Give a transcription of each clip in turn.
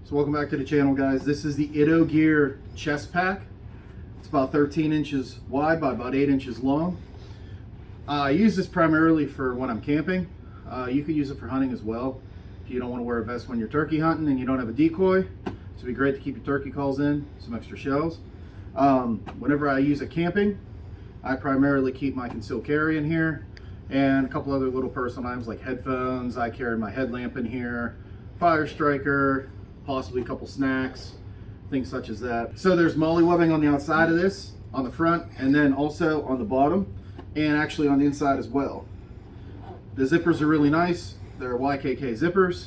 So welcome back to the channel, guys. This is the Idogear chest pack. It's about 13 inches wide by about 8 inches long. I use this primarily for when I'm camping. You could use it for hunting as well. If you don't want to wear a vest when you're turkey hunting and you don't have a decoy, this would be great to keep your turkey calls in, some extra shells. Whenever I use it camping, I primarily keep my concealed carry in here and a couple other little personal items like headphones. I carry my headlamp in here, fire striker, possibly a couple snacks, things such as that. So there's molly webbing on the outside of this, on the front, and then also on the bottom, and actually on the inside as well. The zippers are really nice. They're YKK zippers.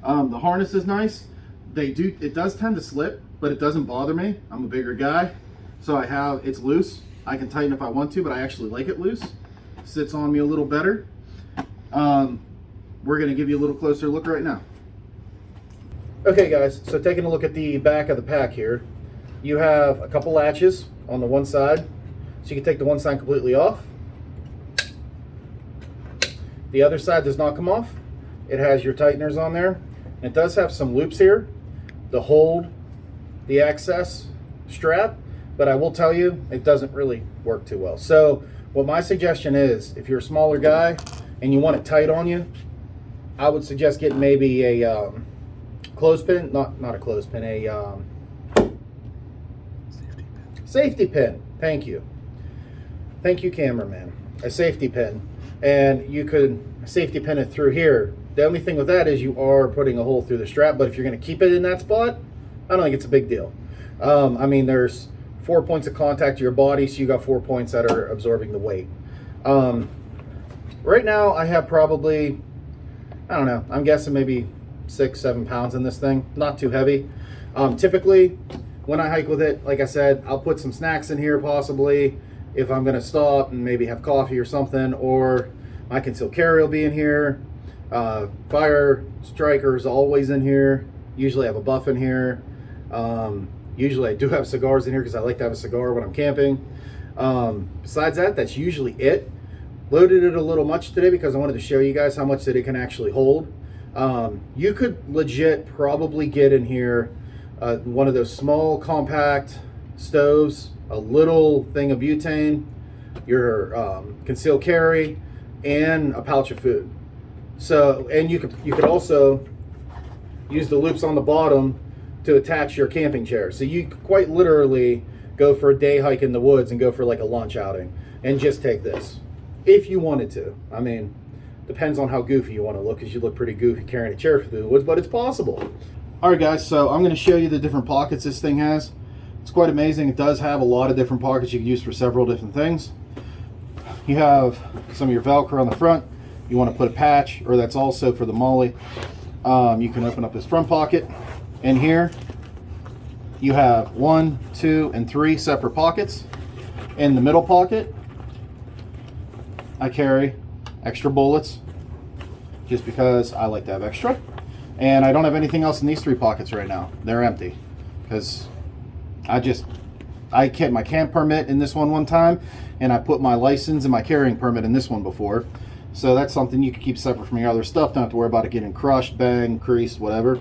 The harness is nice. It does tend to slip, but it doesn't bother me. I'm a bigger guy, so it's loose. I can tighten if I want to, but I actually like it loose. Sits on me a little better. We're gonna give you a little closer look right now. Okay guys, so taking a look at the back of the pack here, you have a couple latches on the one side, so you can take the one side completely off. The other side does not come off. It has your tighteners on there. It does have some loops here to hold the access strap, but I will tell you, it doesn't really work too well. So what my suggestion is, if you're a smaller guy and you want it tight on you, I would suggest getting maybe a clothespin, not a clothespin, a safety pin. Thank you, cameraman. A safety pin, and you could safety pin it through here. The only thing with that is you are putting a hole through the strap, but if you're going to keep it in that spot, I don't think it's a big deal. I mean, there's 4 points of contact to your body, so you got 4 points that are absorbing the weight. Right now I have probably, I don't know, I'm guessing maybe 6-7 pounds in this thing. Not too heavy. Typically when I hike with it, like I said, I'll put some snacks in here possibly if I'm gonna stop and maybe have coffee or something, or my concealed carry will be in here. Fire striker is always in here. Usually I have a buff in here. Usually I do have cigars in here because I like to have a cigar when I'm camping. Besides that, that's usually it. Loaded it a little much today because I wanted to show you guys how much that it can actually hold. You could legit probably get in here one of those small compact stoves, a little thing of butane, your concealed carry, and a pouch of food. So, and you could also use the loops on the bottom to attach your camping chair. So you could quite literally go for a day hike in the woods and go for like a lunch outing and just take this if you wanted to. I mean, depends on how goofy you want to look, because you look pretty goofy carrying a chair through the woods, but it's possible. All right guys, so I'm going to show you the different pockets this thing has. It's quite amazing. It does have a lot of different pockets you can use for several different things. You have some of your Velcro on the front. You want to put a patch, or that's also for the molly. You can open up this front pocket. In here, you have 1, 2, and 3 separate pockets. In the middle pocket, I carry extra bullets just because I like to have extra, and I don't have anything else in these 3 pockets right now. They're empty because I kept my camp permit in this one time, and I put my license and my carrying permit in this one before, so that's something you can keep separate from your other stuff. Don't have to worry about it getting crushed, banged, creased, whatever.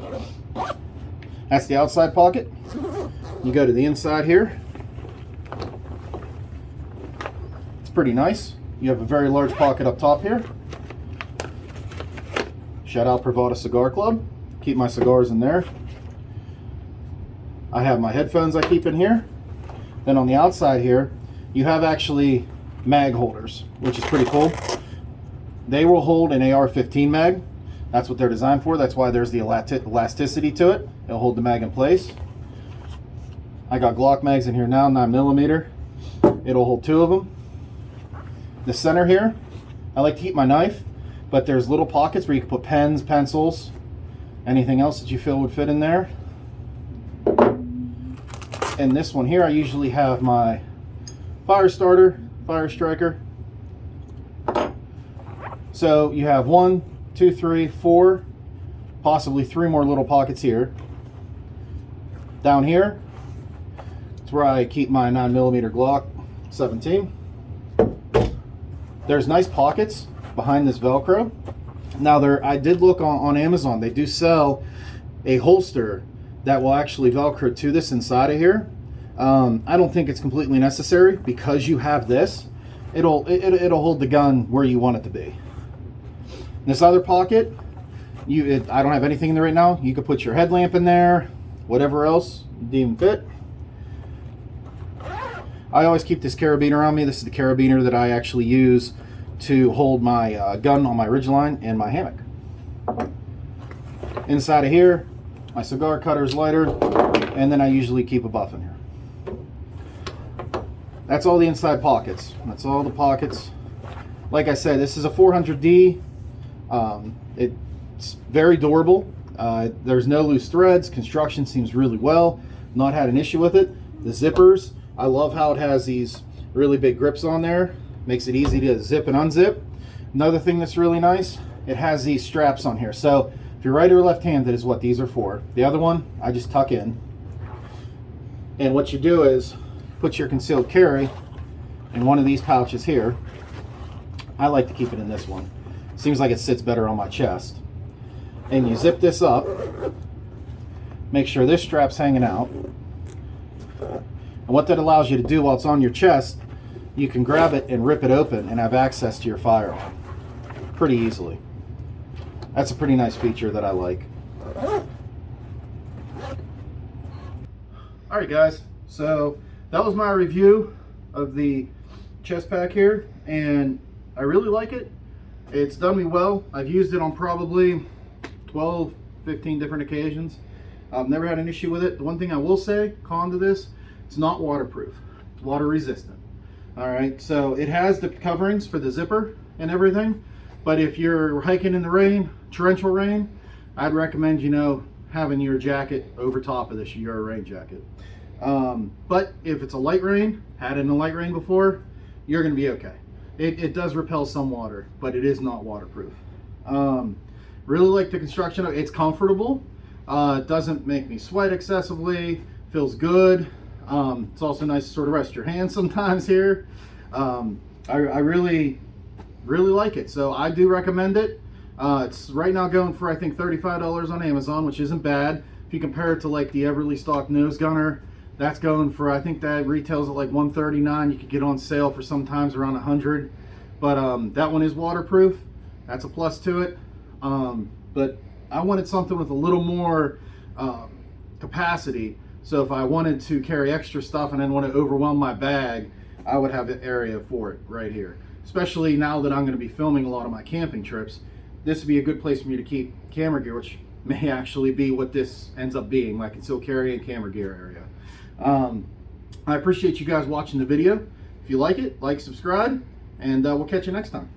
That's the outside pocket. You go to the inside here. It's pretty nice. You have a very large pocket up top here. Shout out Privada Cigar Club. Keep my cigars in there. I have my headphones I keep in here. Then on the outside here, you have actually mag holders, which is pretty cool. They will hold an AR-15 mag. That's what they're designed for. That's why there's the elasticity to it. It'll hold the mag in place. I got Glock mags in here now, 9mm. It'll hold 2 of them. The center here, I like to keep my knife, but there's little pockets where you can put pens, pencils, anything else that you feel would fit in there. And this one here, I usually have my fire starter, fire striker. So you have 1, 2, 3, 4, possibly 3 more little pockets here. Down here, it's where I keep my 9mm Glock 17. There's nice pockets behind this Velcro. Now I did look on Amazon. They do sell a holster that will actually Velcro to this inside of here. I don't think it's completely necessary because you have this. It'll hold the gun where you want it to be. This other pocket, I don't have anything in there right now. You could put your headlamp in there, whatever else you deem fit. I always keep this carabiner on me. This is the carabiner that I actually use to hold my gun on my ridgeline and my hammock. Inside of here, my cigar cutter's lighter, and then I usually keep a buff in here. That's all the inside pockets. That's all the pockets. Like I said, this is a 400D. It's very durable. There's no loose threads. Construction seems really well. Not had an issue with it. The zippers, I love how it has these really big grips on there. Makes it easy to zip and unzip. Another thing that's really nice, it has these straps on here. So if you're right or left-handed is what these are for. The other one, I just tuck in. And what you do is put your concealed carry in one of these pouches here. I like to keep it in this one. Seems like it sits better on my chest. And you zip this up. Make sure this strap's hanging out. And what that allows you to do while it's on your chest, you can grab it and rip it open and have access to your firearm pretty easily. That's a pretty nice feature that I like. Alright guys, so that was my review of the chest pack here, and I really like it. It's done me well. I've used it on probably 12, 15 different occasions. I've never had an issue with it. The one thing I will say, con to this, it's not waterproof. It's water resistant. Alright, so it has the coverings for the zipper and everything, but if you're hiking in the rain, torrential rain, I'd recommend, having your jacket over top of this, your rain jacket. But if it's a light rain, had it in a light rain before, you're going to be okay. It does repel some water, but it is not waterproof. Really like the construction. It's comfortable. It doesn't make me sweat excessively. Feels good. It's also nice to sort of rest your hands sometimes here. I really like it. So I do recommend it. It's right now going for, I think, $35 on Amazon, which isn't bad. If you compare it to like the Everly stock nose gunner, that's going for, I think that retails at like $139. You could get on sale for sometimes around $100. But that one is waterproof. That's a plus to it. But I wanted something with a little more capacity. So if I wanted to carry extra stuff and didn't want to overwhelm my bag, I would have an area for it right here. Especially now that I'm going to be filming a lot of my camping trips, this would be a good place for me to keep camera gear, which may actually be what this ends up being, my concealed carry and camera gear area. I appreciate you guys watching the video. If you like it, like, subscribe, and we'll catch you next time.